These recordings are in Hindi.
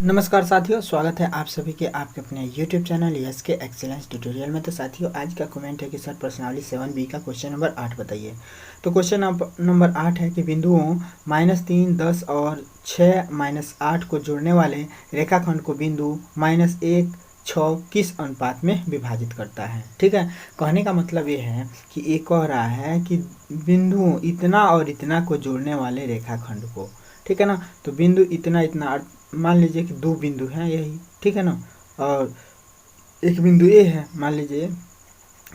नमस्कार साथियों, स्वागत है आप सभी के आपके अपने YouTube channel SK. Excellence tutorial में। तो साथियों, आज का कमेंट है कि सर प्रश्नावली 7B का क्वेश्चन नंबर 8 बताइए। तो क्वेश्चन नंबर 8 है कि बिंदुओं -3, 10 और 6, -8 को जोड़ने वाले रेखाखंड को बिंदु -1, 6 किस अनुपात में विभाजित करता है। ठीक है, कहने का मतलब ये है कि ये कह रहा है कि बिंदुओं इतना और इतना को जोड़ने वाले रेखाखंड को, ठीक है ना। तो बिंदु इतना इतना, मान लीजिए कि दो बिंदु हैं यही, ठीक है ना, और एक बिंदु ए है। मान लीजिए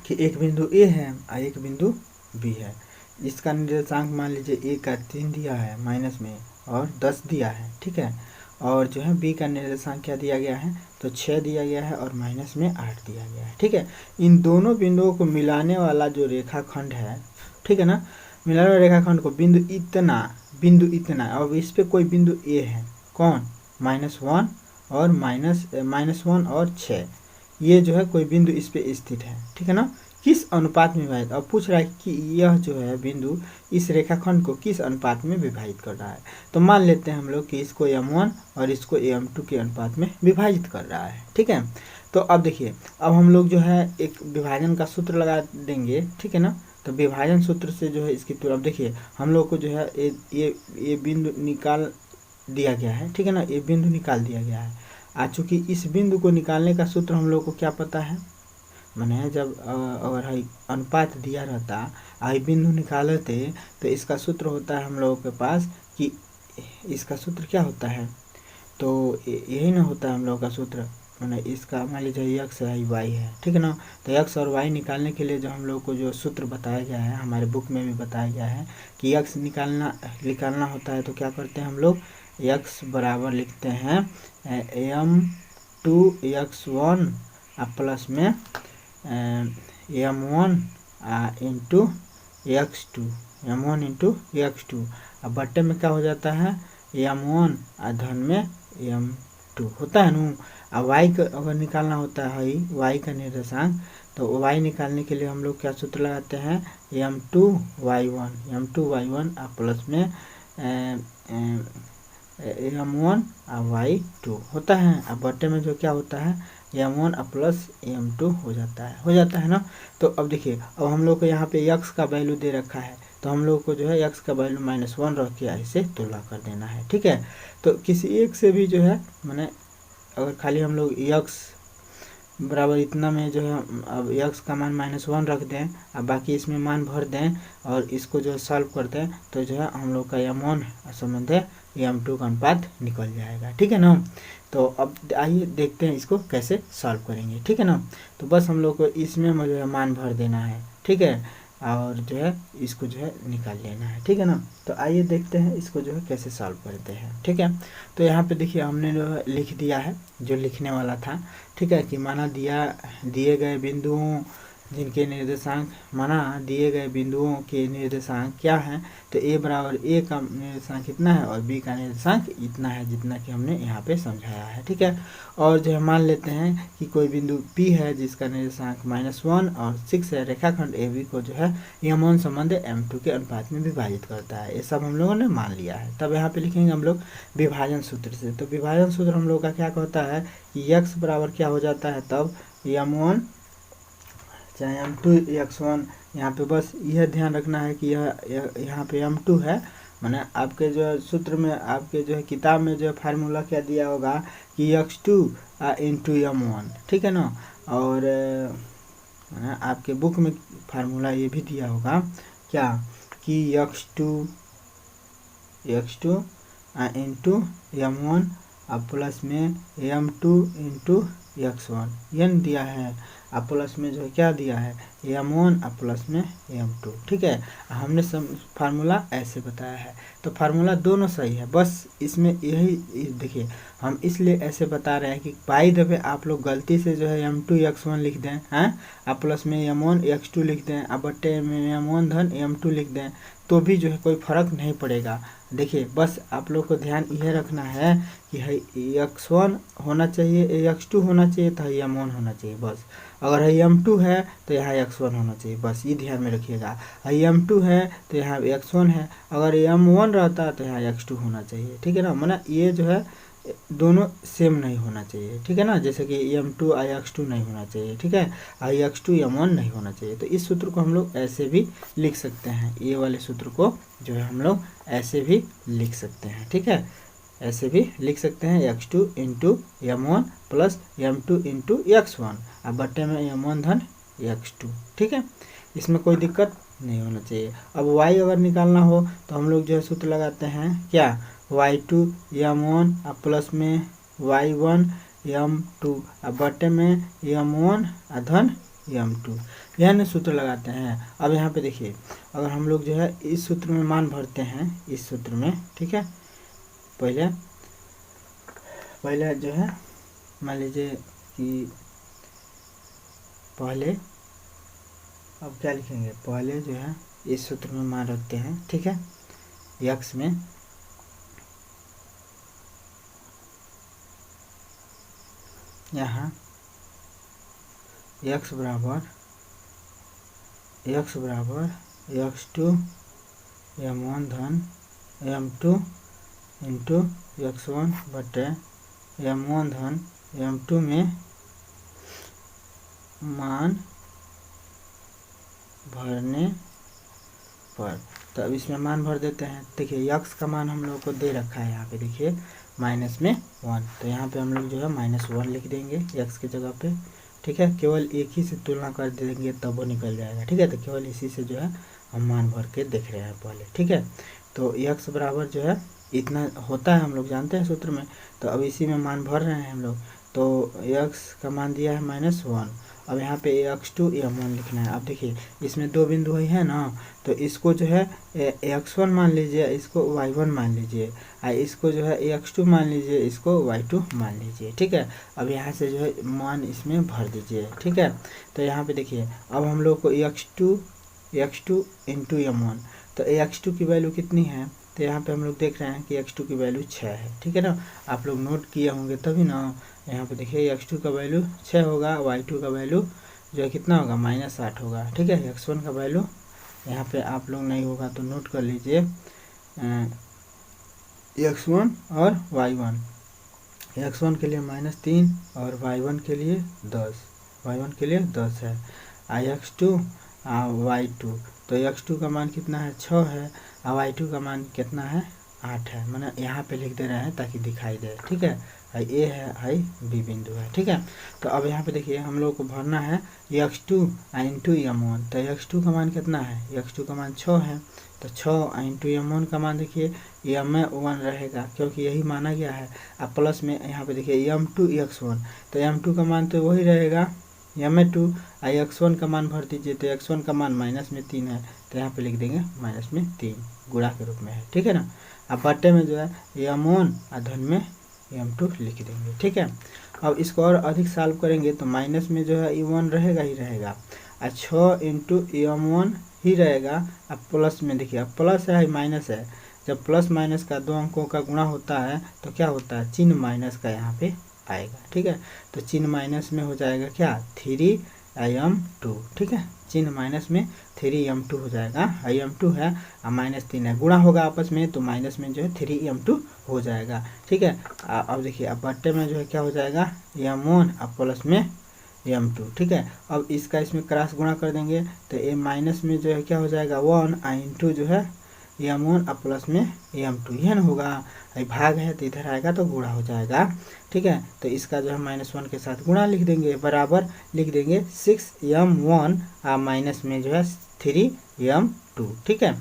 कि एक बिंदु ए है और एक बिंदु बी है। इसका निर्देशांक मान लीजिए ए का 3 दिया है माइनस में और 10 दिया है, ठीक है। और जो है बी का निर्देशांक क्या दिया गया है, तो 6 दिया गया है और माइनस में 8 दिया गया है, ठीक है। इन दोनों बिंदुओं को मिलाने वाला जो रेखाखंड है, ठीक है ना, मिलाने वाले रेखाखंड को बिंदु इतना, अब इस पे कोई बिंदु ए है, कौन, -1 और -1 और 6, ये जो है कोई बिंदु इस पे स्थित है, ठीक है ना। किस अनुपात में विभाजित, अब पूछ रहा है कि यह जो है बिंदु इस रेखाखंड को किस अनुपात में विभाजित कर रहा है। तो मान लेते हैं हम लोग कि इसको m1 और इसको m2 के अनुपात में विभाजित कर रहा है, ठीक है। तो अब देखिए, अब हम लोग जो है एक विभाजन का सूत्र लगा देंगे, ठीक है ना। तो विभाजन सूत्र से जो है इसकी तुलना, अब देखिए हम लोग को जो है ये बिंदु निकाल दिया गया है, ठीक है ना, ये बिंदु निकाल दिया गया है। आज चूंकि इस बिंदु को निकालने का सूत्र हम लोग को क्या पता है, मैंने जब अगर अनुपात दिया रहता आई बिंदु निकालते तो इसका सूत्र होता है हम लोगों के पास कि इसका सूत्र क्या होता है, तो यही ना होता है हम लोगों का सूत्र, मैंने इसका मान लीजिए एक्स है वाई है, ठीक है ना। तो एक्स और वाई निकालने के लिए जो हम लोग को जो सूत्र बताया गया है, हमारे बुक में भी बताया गया है कि एक्स निकालना होता है। तो क्या करते हैं हम लोग, एक्स बराबर लिखते हैं m2x1 प्लस में m1 into x2, m1 into x2, अब बट्टे में क्या हो जाता है, m1 धन में m2 होता है ना। अब y का अगर निकालना होता है y का निर्देशांक, तो y निकालने के लिए हम लोग क्या सूत्र लगाते हैं, m2y1 प्लस में m1 y2 होता है। अब बट्टे में जो क्या होता है, m1 प्लस m2 हो जाता है ना। तो अब देखिए, अब हम लोग को यहाँ पे x का वैल्यू दे रखा है, तो हम लोग को जो है x का वैल्यू -1 रख के इसे तुलना कर देना है, ठीक है। तो किसी एक से भी जो है, मैंने अगर खाली हम लोग x बराबर इतना में जो है, अब x का मान -1 रख दें, अब बाकी इसमें मान भर दें और इसको जो है सॉल्व कर दें, तो जो है हम लोग का m1 संबंध है m2 का अनुपात निकल जाएगा, ठीक है ना। तो अब आइए देखते हैं इसको कैसे सॉल्व करेंगे, ठीक है ना। तो बस हम लोग को इसमें जो है मान भर देना है, ठीक है, और जो है इसको जो है निकाल लेना है, ठीक है ना। तो आइए देखते हैं इसको जो है कैसे सॉल्व करते हैं, ठीक है। तो यहाँ पे देखिए हमने जो है लिख दिया है जो लिखने वाला था, ठीक है, कि दिए गए बिंदुओं के निर्देशांक क्या है, तो a बराबर a का निर्देशांक इतना है और b का निर्देशांक इतना है, जितना कि हमने यहाँ पे समझाया है, ठीक है। और जो है मान लेते हैं कि कोई बिंदु p है जिसका निर्देशांक -1 और 6 है, रेखाखंड AB को जो है m1 संबंध m2 के अनुपात में विभाजित करता है। ये सब हम लोगों ने मान लिया है। तब यहाँ पे लिखेंगे हम लोग विभाजन सूत्र से। तो विभाजन सूत्र हम लोग का क्या कहता है कि x बराबर क्या हो जाता है, तब m1 चाहे m2 x1, यहाँ पे बस यह ध्यान रखना है कि यहाँ पे m2 है, माने आपके जो सूत्र में, आपके जो है किताब में जो फार्मूला क्या दिया होगा कि x2 इंटू m1, ठीक है ना। और आपके बुक में फार्मूला ये भी दिया होगा क्या कि x2 इंटू m1 प्लस में m2 इंटू x1 ये दिया है, प्लस में जो है क्या दिया है m1 प्लस में m2, ठीक है। हमने फार्मूला ऐसे बताया है, तो फार्मूला दोनों सही है, बस इसमें यही देखिए हम इसलिए ऐसे बता रहे हैं कि बाई द वे आप लोग गलती से जो है m2 x1 लिख दें हैं, प्लस में m1 x2 लिख दें, बट्टे में m1 धन m2 लिख दें, तो भी जो है कोई फर्क नहीं पड़ेगा। देखिए बस आप लोग को ध्यान यह रखना है कि x1 होना चाहिए, x2 होना चाहिए, तो m1 होना चाहिए बस। अगर m2 है तो यहाँ x1 होना चाहिए, बस ये ध्यान में रखिएगा। m2 है तो यहाँ x1 है, अगर m1 रहता तो यहाँ x2 होना चाहिए, ठीक है ना। माना ये जो है दोनों सेम नहीं होना चाहिए, ठीक है ना। जैसे कि m2 ix2 नहीं होना चाहिए, ठीक है, ix2 m1 नहीं होना चाहिए। तो इस सूत्र को हम लोग ऐसे भी लिख सकते हैं, ये वाले सूत्र को जो है हम लोग ऐसे भी लिख सकते हैं, ठीक है, ऐसे भी लिख सकते हैं x2 into m1 plus m2 into x1 और बट्टे में m1 धन x2, ठीक है, इसमें कोई दिक्कत नहीं होना चाहिए। अब y अगर निकालना हो तो हम लोग जो है सूत्र लगाते हैं क्या, y2 m1 और प्लस में y1 m2 और बट्टे में m1 और धन m2, यह न सूत्र लगाते हैं। अब यहाँ पे देखिए, अगर हम लोग जो है इस सूत्र में मान भरते हैं, इस सूत्र में, ठीक है, पहले जो है मान लीजिए कि पहले, अब क्या लिखेंगे, पहले जो है इस सूत्र में मान रखते हैं, ठीक है, x में यहाँ x बराबर x2 m1 धन m2 इंटू x1 बटे m1 धन m2 में मान भरने पर। तो अब इसमें मान भर देते हैं। देखिए x का मान हम लोग को दे रखा है, यहाँ पे देखिए -1, तो यहाँ पे हम लोग जो है -1 लिख देंगे x की जगह पे, ठीक है, केवल एक ही से तुलना कर देंगे तब वो निकल जाएगा, ठीक है। तो केवल इसी से जो है हम मान भर के देख रहे हैं पहले, ठीक है। तो x बराबर जो है इतना होता है, हम लोग जानते हैं सूत्र में। तो अब इसी में मान भर रहे हैं हम लोग। तो x का मान दिया है -1, अब यहाँ पे x2 m1 लिखना है। अब देखिए इसमें दो बिंदु है ना, तो इसको जो है x1 मान लीजिए, इसको y1 मान लीजिए, और इसको जो है x2 मान लीजिए, इसको y2 मान लीजिए, ठीक है। अब यहाँ से जो है मान इसमें भर दीजिए, ठीक है। तो यहाँ पे देखिए अब हम लोग को x2 इंटू m1, तो x2 की वैल्यू कितनी है, तो यहाँ पे हम लोग देख रहे हैं कि x2 की वैल्यू 6 है, ठीक है ना। आप लोग नोट किए होंगे तभी ना। यहाँ पे देखिए x2 का वैल्यू 6 होगा, y2 का वैल्यू जो है कितना होगा, -8 होगा, ठीक है। x1 का वैल्यू यहाँ पे आप लोग नहीं होगा तो नोट कर लीजिए, x1 और y1, x1 के लिए -3 और y1 के लिए 10 है, x2 y2, तो x2 का मान कितना है, 6 है, और y2 का मान कितना है, 8 है। मैंने यहाँ पे लिख दे रहे हैं ताकि दिखाई दे, ठीक है। ए है, आई बी बिंदु है, ठीक है। तो अब यहाँ पे देखिए हम लोग को भरना है x2 इंटू m1, तो x2 का मान कितना है, x2 का मान 6 है, तो 6 इंटू m1 का मान देखिए m1 रहेगा क्योंकि यही माना गया है। अब प्लस में यहाँ पे देखिए m2 x1, तो m2 का मान तो वही रहेगा m2, x1 का मान भर दीजिए, तो x1 का मान -3 है, तो यहाँ पे लिख देंगे -3 गुणा के रूप में है, ठीक है ना। अब बट्टे में जो है m1 और धन में m2 लिख देंगे, ठीक है। अब इसको और अधिक सॉल्व करेंगे तो माइनस में जो है e1 रहेगा ही रहेगा, और 6 इंटू m1 ही रहेगा। अब प्लस में देखिए, अब प्लस है माइनस है, जब प्लस माइनस का दो अंकों का गुणा होता है तो क्या होता है, चिन्ह माइनस का यहाँ पे आएगा, ठीक है। तो चिन्ह माइनस में हो जाएगा क्या, 3m2, ठीक है, चिन्ह माइनस में 3m2 हो जाएगा, m2 है और -3 है, गुणा होगा आपस में तो माइनस में जो है 3m2 हो जाएगा, ठीक है। अब देखिए अब बट्टे में जो है क्या हो जाएगा, m1 और प्लस में m2, ठीक है। अब इसका इसमें क्रॉस गुणा कर देंगे तो ये माइनस में जो है क्या हो जाएगा 1 इंटू जो है m1 और प्लस में m2, यह ना होगा, भाग है तो इधर आएगा तो गुणा हो जाएगा, ठीक है। तो इसका जो है -1 के साथ गुणा लिख देंगे, बराबर लिख देंगे 6m1 और माइनस में जो है 3m2, ठीक है।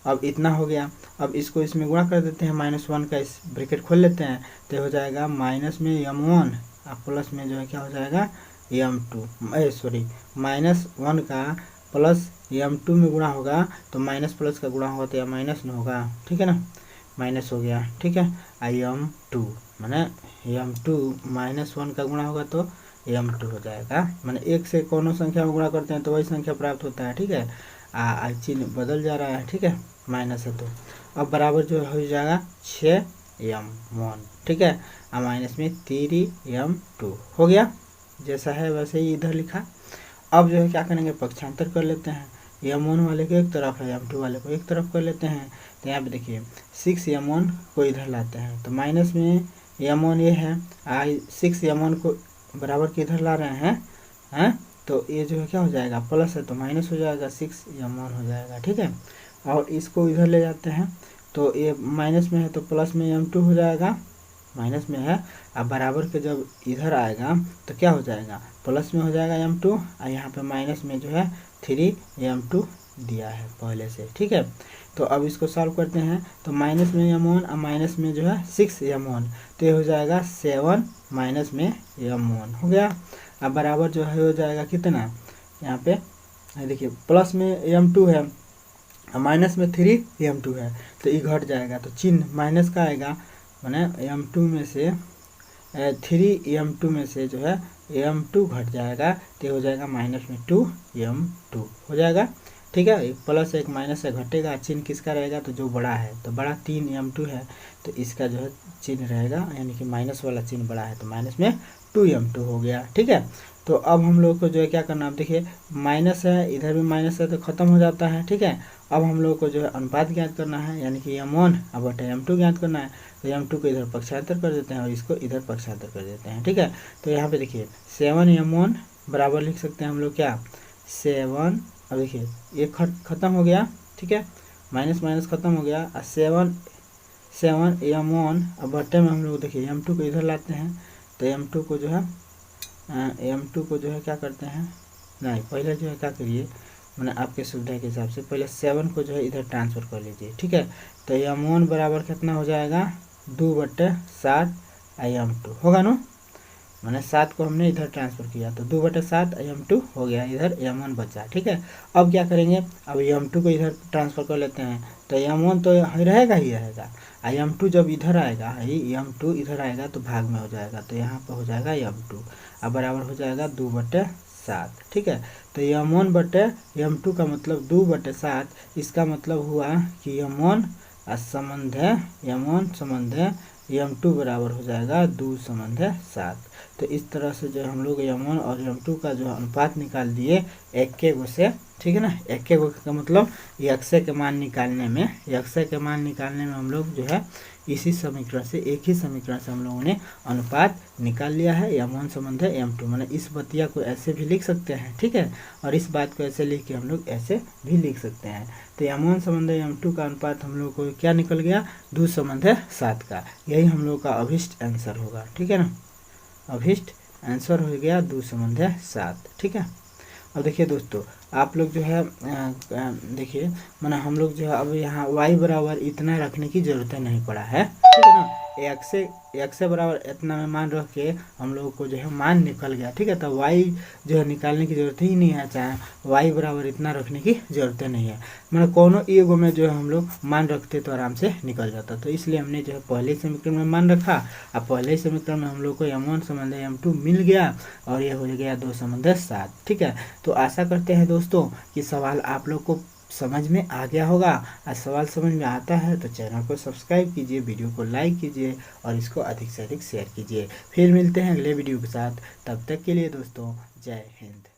अब इतना हो गया। अब इसको इसमें गुणा कर देते हैं, -1 का इस ब्रैकेट खोल लेते हैं तो हो जाएगा माइनस में m1 और प्लस में जो है क्या हो जाएगा m2, -1 का प्लस m2 में गुणा होगा तो माइनस प्लस का गुणा होगा तो या माइनस न होगा, ठीक है ना, माइनस हो गया, ठीक है। m2 माने m2 -1 का गुणा होगा तो m2 हो जाएगा, माने एक से कोनो संख्या में गुणा करते हैं तो वही संख्या प्राप्त होता है, ठीक है। चिन्ह बदल जा रहा है, ठीक है, माइनस है तो अब बराबर जो हो जाएगा 6m1, ठीक है, और माइनस में 3m2 हो गया, जैसा है वैसे ही इधर लिखा। अब जो है क्या करेंगे, पक्षांतर कर लेते हैं, m1 वाले को एक तरफ है, m2 वाले को एक तरफ कर लेते हैं। तो यहाँ पे देखिए 6m1 को इधर लाते हैं तो माइनस में m1 ये है, 6 m1 को बराबर के इधर ला रहे हैं, तो ये जो है क्या हो जाएगा, प्लस है तो माइनस हो जाएगा, 6 m1 हो जाएगा, ठीक है। और इसको इधर ले जाते हैं तो ये माइनस में है तो प्लस में m2 हो जाएगा, माइनस में है, अब बराबर के जब इधर आएगा तो क्या हो जाएगा, प्लस में हो जाएगा m2, और यहाँ पे माइनस में जो है 3m2 दिया है पहले से, ठीक है। तो अब इसको सॉल्व करते हैं तो माइनस में m1 और माइनस में जो है 6m1, तो ये हो जाएगा 7 माइनस में m1 हो गया। अब बराबर जो है हो जाएगा कितना, यहाँ पे देखिए प्लस में m2 है और माइनस में 3m2 है, तो ये घट जाएगा, तो चिन्ह माइनस का आएगा, माने m2 में से 3m2 में से जो है m2 घट जाएगा, तो हो जाएगा माइनस में 2m2 हो जाएगा, ठीक है। एक प्लस एक माइनस से घटेगा, चिन्ह किसका रहेगा, तो जो बड़ा है, तो बड़ा 3m2 है, तो इसका जो है चिन्ह रहेगा, यानी कि माइनस वाला चिन्ह बड़ा है, तो माइनस में 2m2 हो गया, ठीक है। तो अब हम लोग को जो है क्या करना, अब देखिए माइनस है, इधर भी माइनस है तो ख़त्म हो जाता है, ठीक है। अब हम लोग को जो है अनुपात ज्ञात करना है, यानी कि m1 अब बटे m2 ज्ञात करना है, तो m2 को इधर पक्षांतर कर देते हैं और इसको इधर पक्षांतर कर देते हैं, ठीक है। तो यहाँ पे देखिए 7m1 बराबर लिख सकते हैं हम लोग क्या, 7, अब देखिए ये खत्म हो गया, ठीक है, माइनस माइनस खत्म हो गया, और 7m1 अब बटे में हम लोग देखिए m2 को इधर लाते हैं, तो m2 को जो है क्या करते हैं, नहीं पहले जो है क्या करिए, मैंने आपके सुविधा के हिसाब से पहले 7 को जो है इधर ट्रांसफ़र कर लीजिए, ठीक है। तो m1 बराबर कितना हो जाएगा, 2/7 m2 होगा ना, मैंने 7 को हमने इधर ट्रांसफ़र किया तो 2/7 m2 हो गया, इधर m1 बचा, ठीक है। अब क्या करेंगे, अब m2 को इधर ट्रांसफ़र कर लेते हैं, तो m1 तो रहेगा ही रहेगा, m2 जब इधर आएगा, m2 इधर आएगा तो भाग में हो जाएगा, तो यहाँ पर हो जाएगा m2, अब बराबर हो जाएगा 2/7, ठीक है। तो m1 बटे m2 का मतलब 2/7, इसका मतलब हुआ कि m1 संबंध है, m1 संबंध है m2 बराबर हो जाएगा 2 संबंध है 7। तो इस तरह से जो हम लोग m1 और m2 का जो अनुपात निकाल दिए एक के गो से, ठीक है ना। एक के गो का मतलब यक्षय के मान निकालने में हम लोग जो है इसी समीकरण से, एक ही समीकरण से हम लोगों ने अनुपात निकाल लिया है, m1 संबंध है m2, मैंने इस बतिया को ऐसे भी लिख सकते हैं, ठीक है, और इस बात को ऐसे लिख के हम लोग ऐसे भी लिख सकते हैं। तो m1 संबंध है m2 का अनुपात हम लोग को क्या निकल गया, 2 संबंध है 7 का, यही हम लोग का अभिष्ट आंसर होगा, ठीक है ना। अभिष्ट आंसर हो गया 2 संबंध है 7, ठीक है। अब देखिए दोस्तों, आप लोग जो है देखिए माना हम लोग जो है अब यहाँ y बराबर इतना रखने की ज़रूरत नहीं पड़ा है, ठीक है ना। एक से बराबर इतना में मान रख के हम लोगों को जो है मान निकल गया, ठीक है। तो y जो है निकालने की ज़रूरत ही नहीं है, चाहे y बराबर इतना रखने की ज़रूरत नहीं है, मतलब कोनो एगो में जो है हम लोग मान रखते तो आराम से निकल जाता। तो इसलिए हमने जो है पहले समीकरण में मान रखा, अब पहले समीकरण में हम लोग को m1 संबंध है m2 मिल गया और ये हो गया 2 संबंध है 7, ठीक है। तो आशा करते हैं दोस्तों कि सवाल आप लोग को समझ में आ गया होगा। आज सवाल समझ में आता है तो चैनल को सब्सक्राइब कीजिए, वीडियो को लाइक कीजिए और इसको अधिक से अधिक शेयर कीजिए। फिर मिलते हैं अगले वीडियो के साथ, तब तक के लिए दोस्तों जय हिंद।